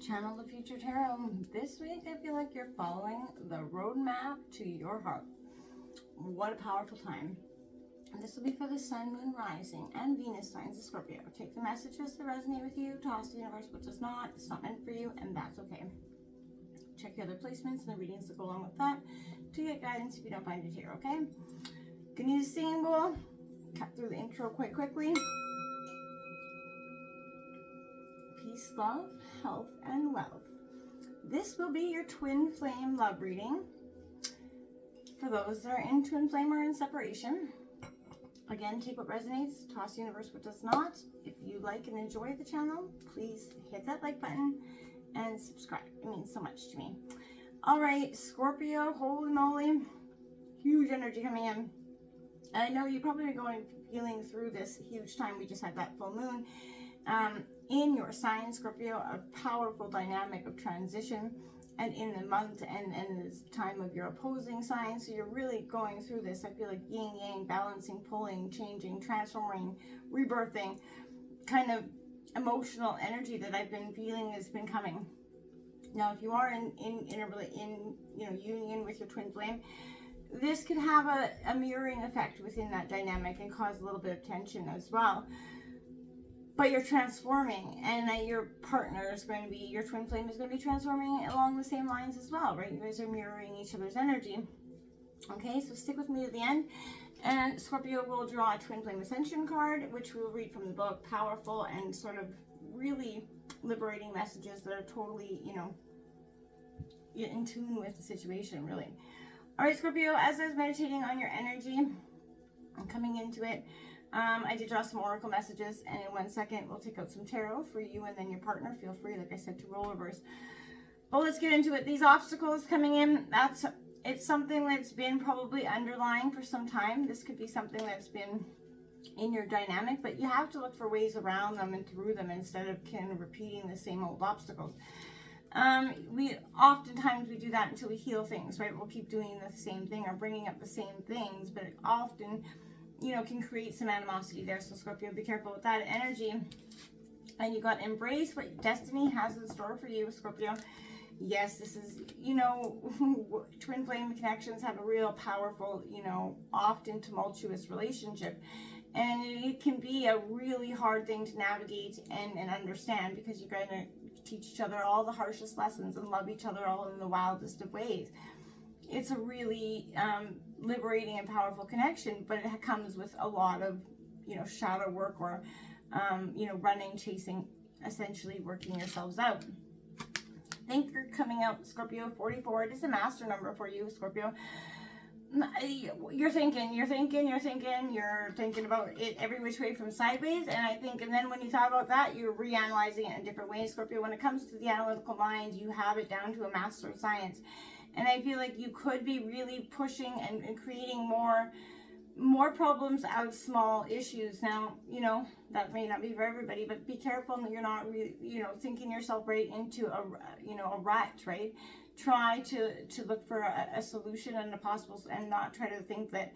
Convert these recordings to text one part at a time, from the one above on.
Channel the Future Tarot. This week, I feel like you're following the roadmap to your heart. What a powerful time. This will be for the Sun, Moon, Rising, and Venus signs of Scorpio. Take the messages that resonate with you, toss the universe what does not. It's not meant for you, and that's okay. Check your other placements and the readings that go along with that to get guidance if you don't find it here, okay? Gonna need a singing bowl. Cut through the intro quite quickly. Peace, love, health, and wealth. This will be your twin flame love reading for those that are in twin flame or in separation. Again, take what resonates, toss the universe what does not. If you like and enjoy the channel, please hit that like button and subscribe. It means so much to me. All right, Scorpio, holy moly, huge energy coming in. And I know you've probably been feeling through this huge time. We just had that full moon in your sign, Scorpio, a powerful dynamic of transition, and in the month and this time of your opposing sign. So you're really going through this, I feel like yin yang, balancing, pulling, changing, transforming, rebirthing, kind of emotional energy that I've been feeling has been coming. Now, if you are in union with your twin flame, this could have a mirroring effect within that dynamic and cause a little bit of tension as well. But you're transforming, and your partner is going to be, your twin flame is going to be transforming along the same lines as well, right? You guys are mirroring each other's energy. Okay, so stick with me to the end. And Scorpio will draw a twin flame ascension card, which we'll read from the book. Powerful and sort of really liberating messages that are totally, in tune with the situation, really. All right, Scorpio, as I was meditating on your energy and coming into it, I did draw some oracle messages, and in 1 second we'll take out some tarot for you and then your partner. Feel free, like I said, to roll reverse. But let's get into it. These obstacles coming in, it's something that's been probably underlying for some time. This could be something that's been in your dynamic, but you have to look for ways around them and through them instead of kind of repeating the same old obstacles. Oftentimes we do that until we heal things, right? We'll keep doing the same thing or bringing up the same things, but it often, can create some animosity there. So Scorpio, be careful with that energy. And you got embrace what destiny has in store for you, Scorpio. Yes, this is, twin flame connections have a real powerful, often tumultuous relationship. And it can be a really hard thing to navigate and understand, because you're going to teach each other all the harshest lessons and love each other all in the wildest of ways. It's a really liberating and powerful connection, but it comes with a lot of, shadow work or, running, chasing, essentially working yourselves out. Thinker coming out, Scorpio, 44. It is a master number for you, Scorpio. You're thinking about it every which way from sideways, and then when you thought about that, you're reanalyzing it in different ways, Scorpio. When it comes to the analytical mind, you have it down to a master of science. And I feel like you could be really pushing and creating more problems out of small issues. Now, that may not be for everybody, but be careful that you're not really, thinking yourself right into a rut, right? Try to look for a solution and a possible, and not try to think that,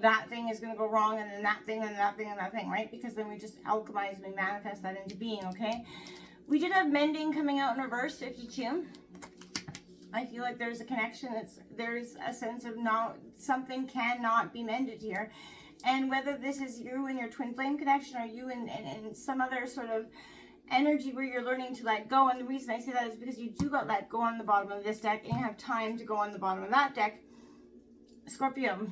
that thing is going to go wrong, and then that thing, and that thing, and that thing, right? Because then we just alchemize and we manifest that into being, okay? We did have mending coming out in reverse, 52. I feel like there's a connection. There's a sense of something cannot be mended here. And whether this is you and your twin flame connection, or you and some other sort of energy where you're learning to let go. And the reason I say that is because you do got let go on the bottom of this deck, and you have time to go on the bottom of that deck. Scorpio,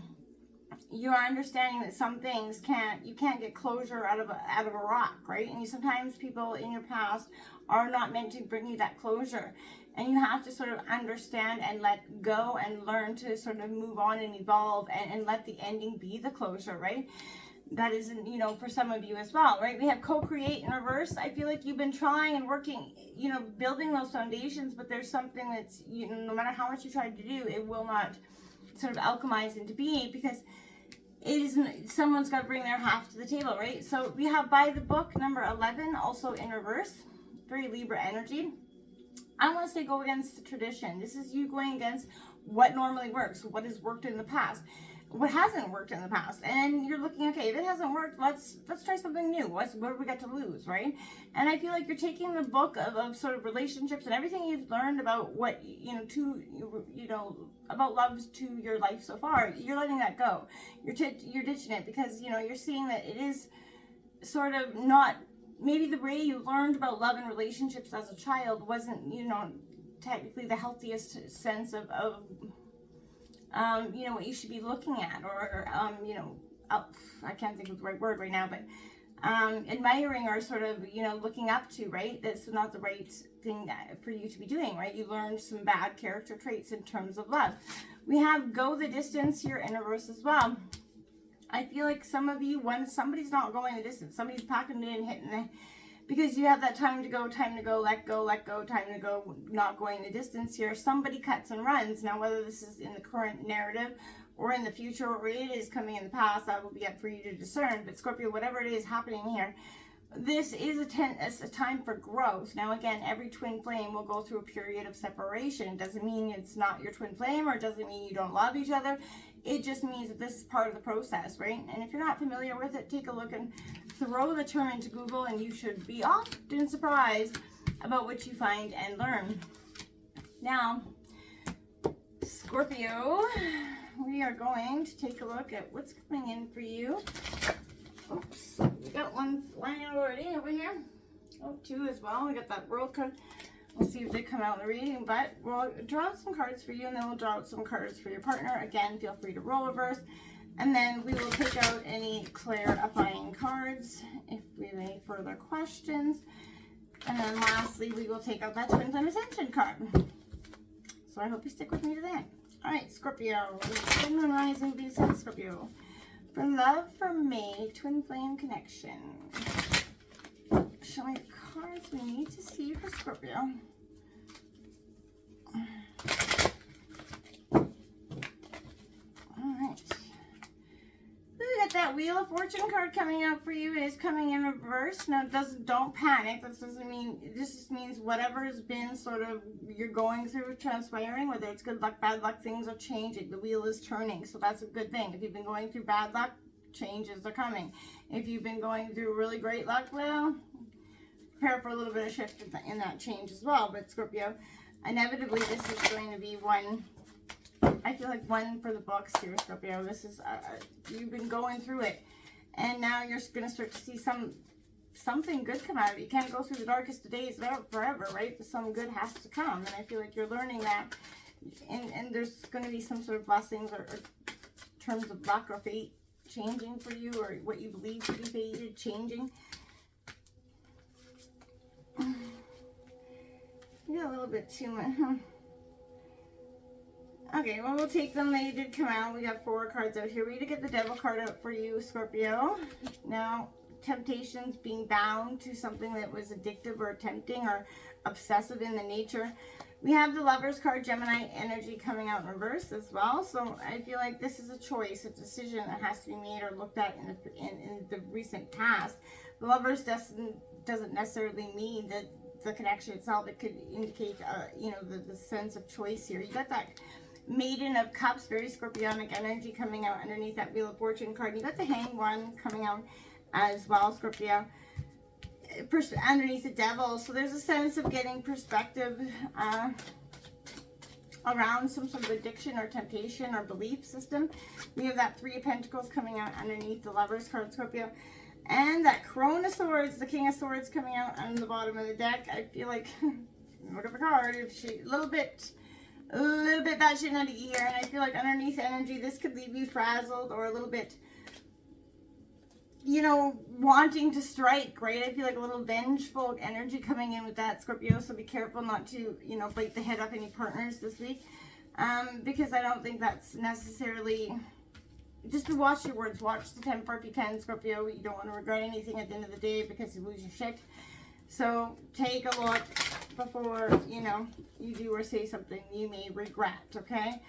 you are understanding that some things you can't get closure out of a rock, right? And sometimes people in your past are not meant to bring you that closure. And you have to sort of understand and let go and learn to sort of move on and evolve and let the ending be the closure, right? That isn't, for some of you as well, right? We have co-create in reverse. I feel like you've been trying and working, building those foundations, but there's something that's, no matter how much you try to do, it will not sort of alchemize into being, because it isn't, someone's got to bring their half to the table, right? So we have by the book number 11, also in reverse, very Libra energy. I want to say go against the tradition. This is you going against what normally works, what has worked in the past. what hasn't worked in the past, and you're looking, okay, if it hasn't worked, let's try something new. What do we got to lose, right? And I feel like you're taking the book of sort of relationships and everything you've learned about what, about love to your life so far. You're letting that go. You're ditching it because, you're seeing that it is sort of not, maybe the way you learned about love and relationships as a child wasn't, technically the healthiest sense of what you should be looking at, or I can't think of the right word right now, but admiring or sort of, looking up to, right? That's not the right thing for you to be doing, right? You learned some bad character traits in terms of love. We have go the distance here in reverse as well. I feel like some of you, when somebody's not going the distance, somebody's packing it and hitting it, because you have that time to go, let go, time to go, not going the distance here. Somebody cuts and runs. Now, whether this is in the current narrative or in the future, or it is coming in the past, that will be up for you to discern. But Scorpio, whatever it is happening here, this is a time for growth. Now, again, every twin flame will go through a period of separation. It doesn't mean it's not your twin flame, or it doesn't mean you don't love each other. It just means that this is part of the process, right? And if you're not familiar with it, take a look and throw the term into Google, and you should be often surprised about what you find and learn. Now, Scorpio, we are going to take a look at what's coming in for you. Oops, we got one flying out already over here. Oh, two as well. We got that world card. We'll see if they come out in the reading, but we'll draw out some cards for you, and then we'll draw out some cards for your partner. Again, feel free to roll reverse. And then we will take out any clarifying cards if we have any further questions. And then lastly, we will take out that Twin Flame Ascension card. So I hope you stick with me today. All right, Scorpio. Sun, Moon, Rising, Venus, and Scorpio. For love, for May, Twin Flame Connection. Show me the cards we need to see for Scorpio. Alright. We got that Wheel of Fortune card coming out for you. It is coming in reverse. Now, don't panic. This doesn't mean, this just means whatever has been sort of you're going through transpiring, whether it's good luck, bad luck, things are changing. The wheel is turning, so that's a good thing. If you've been going through bad luck, changes are coming. If you've been going through really great luck, well, prepare for a little bit of shift in that change as well. But Scorpio, inevitably this is going to be one, I feel like one for the books here, Scorpio. This is, you've been going through it, and now you're going to start to see something good come out of it. You can't go through the darkest of days forever, right? Some good has to come, and I feel like you're learning that, and there's going to be some sort of blessings or terms of luck or fate changing for you, or what you believe to be fated changing. You got a little bit too much, huh? Okay, well, we'll take them. They did come out. We got 4 cards out here. We need to get the Devil card out for you, Scorpio. Now, temptations, being bound to something that was addictive or tempting or obsessive in the nature. We have the Lovers card, Gemini energy, coming out in reverse as well. So I feel like this is a choice, a decision that has to be made or looked at in the recent past. The Lovers doesn't necessarily mean that the connection itself. It could indicate, the sense of choice here. You got that Maiden of Cups, very Scorpionic energy coming out underneath that Wheel of Fortune card. You got the Hanged One coming out as well, Scorpio, underneath the Devil. So there's a sense of getting perspective around some sort of addiction or temptation or belief system. We have that 3 of Pentacles coming out underneath the Lovers card, Scorpio. And that Crone of Swords, the King of Swords, coming out on the bottom of the deck. I feel like, look at the card, if she, a little bit batshit nutty here, and I feel like underneath energy, this could leave you frazzled or a little bit, wanting to strike, right? I feel like a little vengeful energy coming in with that, Scorpio, so be careful not to, bite the head off any partners this week, because I don't think that's necessarily... Just to watch your words. Watch the temper if you can, Scorpio. You don't want to regret anything at the end of the day because you lose your shit. So take a look before, you do or say something you may regret, okay?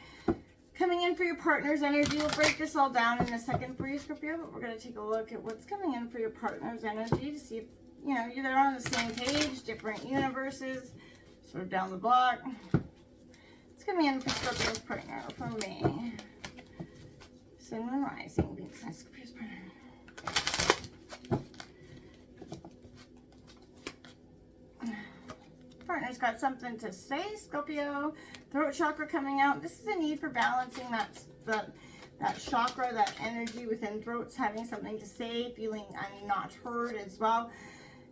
Coming in for your partner's energy. We'll break this all down in a second for you, Scorpio, but we're going to take a look at what's coming in for your partner's energy to see if, you're on the same page, different universes, sort of down the block. What's coming in for Scorpio's partner for me? Sun, Moon, Rising, Venus, and Scorpio's partner. Partner's got something to say, Scorpio. Throat chakra coming out. This is a need for balancing that chakra, that energy within throats, having something to say, feeling not heard as well.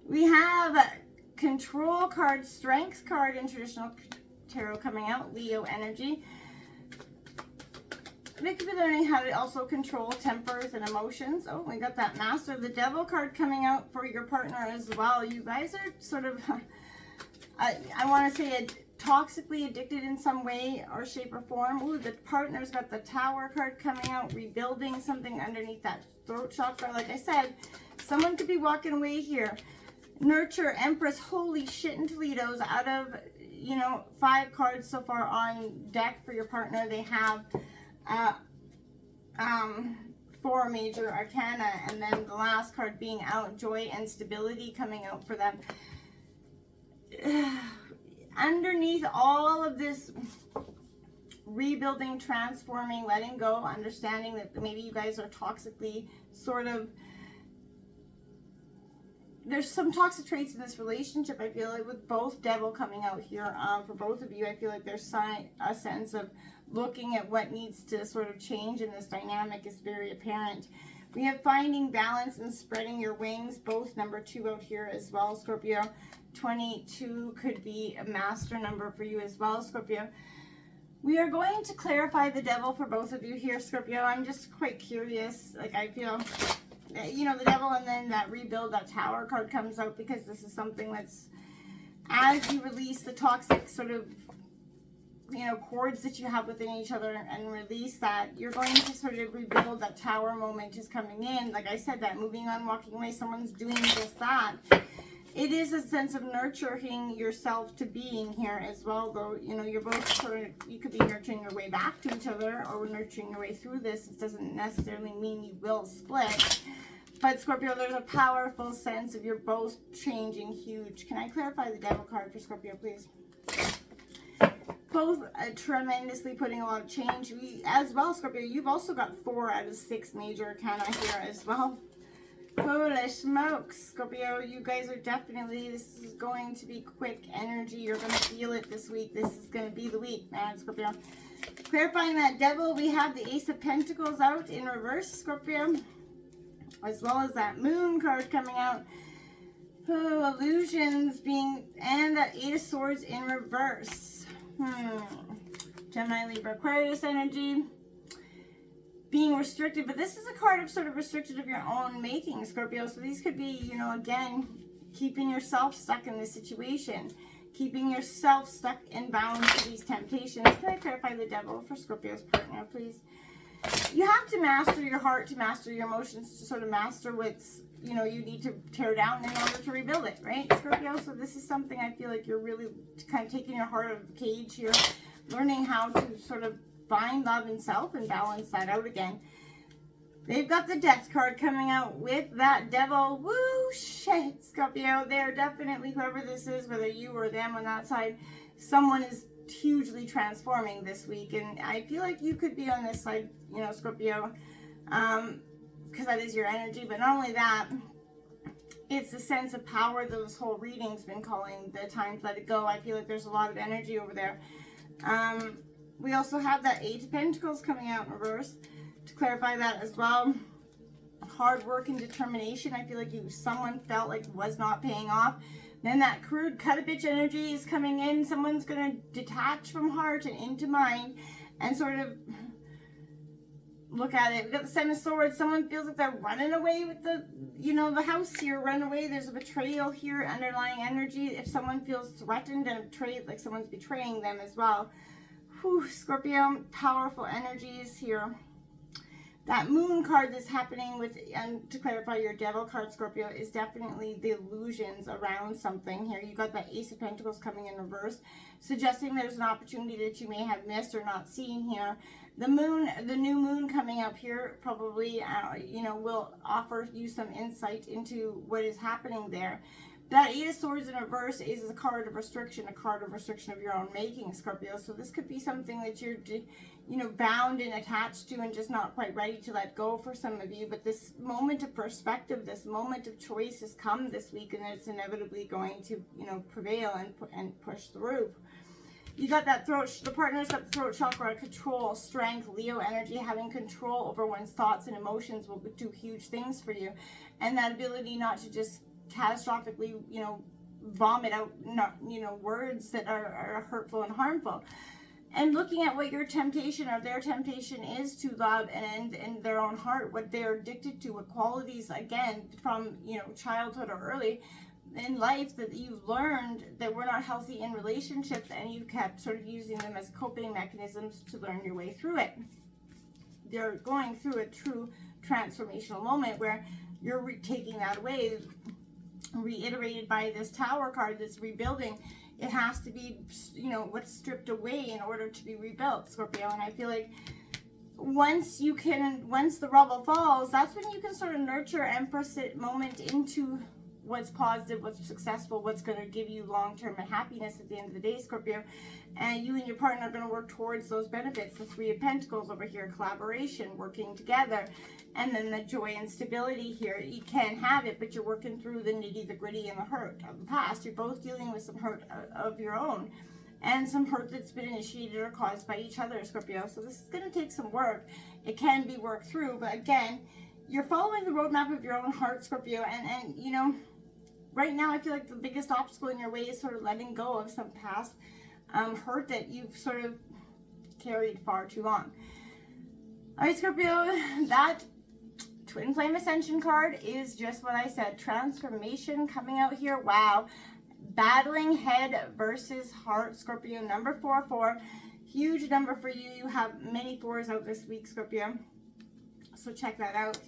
We have control card, strength card in traditional tarot coming out, Leo energy. They could be learning how to also control tempers and emotions. Oh, we got that Master of the Devil card coming out for your partner as well. You guys are sort of, I want to say, toxically addicted in some way or shape or form. Ooh, the partner's got the Tower card coming out, rebuilding something underneath that throat chakra. Like I said, someone could be walking away here. Nurture, Empress, holy shit in Toledo's. Out of, 5 cards so far on deck for your partner, they have 4 major arcana, and then the last card being out, joy and stability coming out for them. Underneath all of this rebuilding, transforming, letting go, understanding that maybe you guys are toxically sort of, there's some toxic traits in this relationship, I feel like, with both Devil coming out here. For both of you, I feel like there's a sense of looking at what needs to sort of change in this dynamic is very apparent. We have finding balance and spreading your wings, both number 2 out here as well, Scorpio. 22 could be a master number for you as well, Scorpio. We are going to clarify the Devil for both of you here, Scorpio. I'm just quite curious. Like, I feel, the Devil, and then that rebuild, that Tower card comes out, because this is something that's, as you release the toxic sort of, cords that you have within each other and release that, you're going to sort of rebuild. That Tower moment is coming in. Like I said, that moving on, walking away, someone's doing just that. It is a sense of nurturing yourself to being here as well, though, you're both sort of, you could be nurturing your way back to each other or nurturing your way through this. It doesn't necessarily mean you will split. But Scorpio, there's a powerful sense of you're both changing huge. Can I clarify the Devil card for Scorpio, please? Both tremendously putting a lot of change. As well, Scorpio, you've also got 4 out of 6 major arcana here as well. Holy smokes, Scorpio, you guys are definitely, this is going to be quick energy. You're going to feel it this week. This is going to be the week, man, Scorpio. Clarifying that Devil, we have the Ace of Pentacles out in reverse, Scorpio, as well as that Moon card coming out. Oh, illusions being, and that 8 of Swords in reverse. Gemini, Libra, Aquarius energy. Being restricted, but this is a card of sort of restricted of your own making, Scorpio. So these could be, again, keeping yourself stuck in this situation, keeping yourself stuck and bound to these temptations. Can I clarify the Devil for Scorpio's partner, please? You have to master your heart, to master your emotions, to sort of master what's, you need to tear down in order to rebuild it, right, Scorpio? So this is something I feel like you're really kind of taking your heart out of the cage here, learning how to sort of find love in self and balance that out again. They've got the Death card coming out with that Devil. Woo, shit, Scorpio. They're definitely, whoever this is, whether you or them on that side, someone is hugely transforming this week. And I feel like you could be on this side, Scorpio, because that is your energy. But not only that, it's the sense of power that this whole reading's been calling the time to let it go. I feel like there's a lot of energy over there. We also have that 8 of Pentacles coming out in reverse. To clarify that as well, hard work and determination. I feel like someone felt like was not paying off. Then that crude cut a bitch energy is coming in. Someone's going to detach from heart and into mind and sort of look at it. We got the 7 of Swords. Someone feels like they're running away with the, the house here, run away. There's a betrayal here, underlying energy. If someone feels threatened and betrayed, like someone's betraying them as well. Whew, Scorpio, powerful energies here. That Moon card that's happening with, and to clarify your Devil card, Scorpio, is definitely the illusions around something here. You got that Ace of Pentacles coming in reverse, suggesting there's an opportunity that you may have missed or not seen here. The Moon, the new Moon coming up here probably, will offer you some insight into what is happening there. That Eight of Swords in reverse is a card of restriction of your own making, Scorpio. So this could be something that you're, you know, bound and attached to and just not quite ready to let go for some of you. But this moment of perspective, this moment of choice has come this week, and it's inevitably going to, you know, prevail and push through. You got that throat, the partner's got the throat chakra, control, strength, Leo energy. Having control over one's thoughts and emotions will do huge things for you. And that ability not to just catastrophically, you know, vomit out, you know, words that are hurtful and harmful. And looking at what your temptation or their temptation is to love and in their own heart, what they're addicted to, what qualities, again, from, you know, childhood or early in life that you've learned that were not healthy in relationships, and you kept sort of using them as coping mechanisms to learn your way through it. They're going through a true transformational moment where you're taking that away, reiterated by this Tower card that's rebuilding. It has to be, you know, what's stripped away in order to be rebuilt, Scorpio. And I feel like once the rubble falls, that's when you can sort of nurture and put moment into what's positive, what's successful, what's going to give you long-term happiness at the end of the day, Scorpio. And you and your partner are going to work towards those benefits. The Three of Pentacles over here, collaboration, working together. And then the joy and stability here. You can have it, but you're working through the nitty, the gritty, and the hurt of the past. You're both dealing with some hurt of your own. And some hurt that's been initiated or caused by each other, Scorpio. So this is going to take some work. It can be worked through. But again, you're following the roadmap of your own heart, Scorpio. And you know, right now I feel like the biggest obstacle in your way is sort of letting go of some past hurt that you've sort of carried far too long. All right, Scorpio, that Twin Flame Ascension card is just what I said. Transformation coming out here. Wow. Battling head versus heart, Scorpio. Number 44. Huge number for you. You have many fours out this week, Scorpio. So check that out.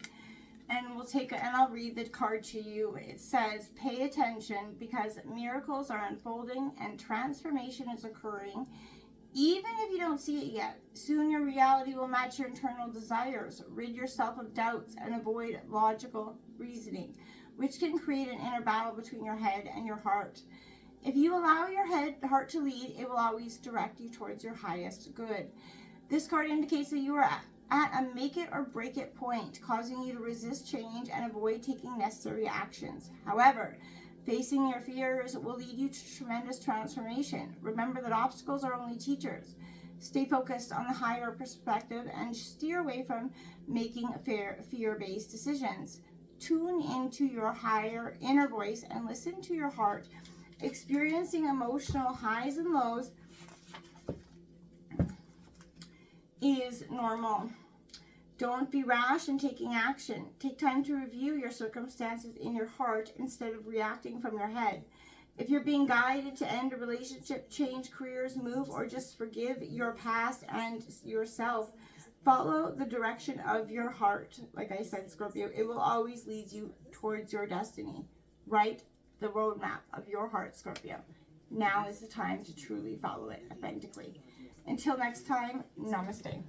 And we'll take and I'll read the card to you. It says, pay attention because miracles are unfolding and transformation is occurring. Even if you don't see it yet, soon your reality will match your internal desires. Rid yourself of doubts and avoid logical reasoning, which can create an inner battle between your head and your heart. If you allow your heart to lead, it will always direct you towards your highest good. This card indicates that you are at a make it or break it point, causing you to resist change and avoid taking necessary actions. However, facing your fears will lead you to tremendous transformation. Remember that obstacles are only teachers. Stay focused on the higher perspective and steer away from making fear-based decisions. Tune into your higher inner voice and listen to your heart. Experiencing emotional highs and lows is normal. Don't be rash in taking action. Take time to review your circumstances in your heart instead of reacting from your head. If you're being guided to end a relationship, change careers, move, or just forgive your past and yourself, follow the direction of your heart. Like I said, Scorpio, it will always lead you towards your destiny. Write the roadmap of your heart, Scorpio. Now is the time to truly follow it authentically. Until next time, namaste.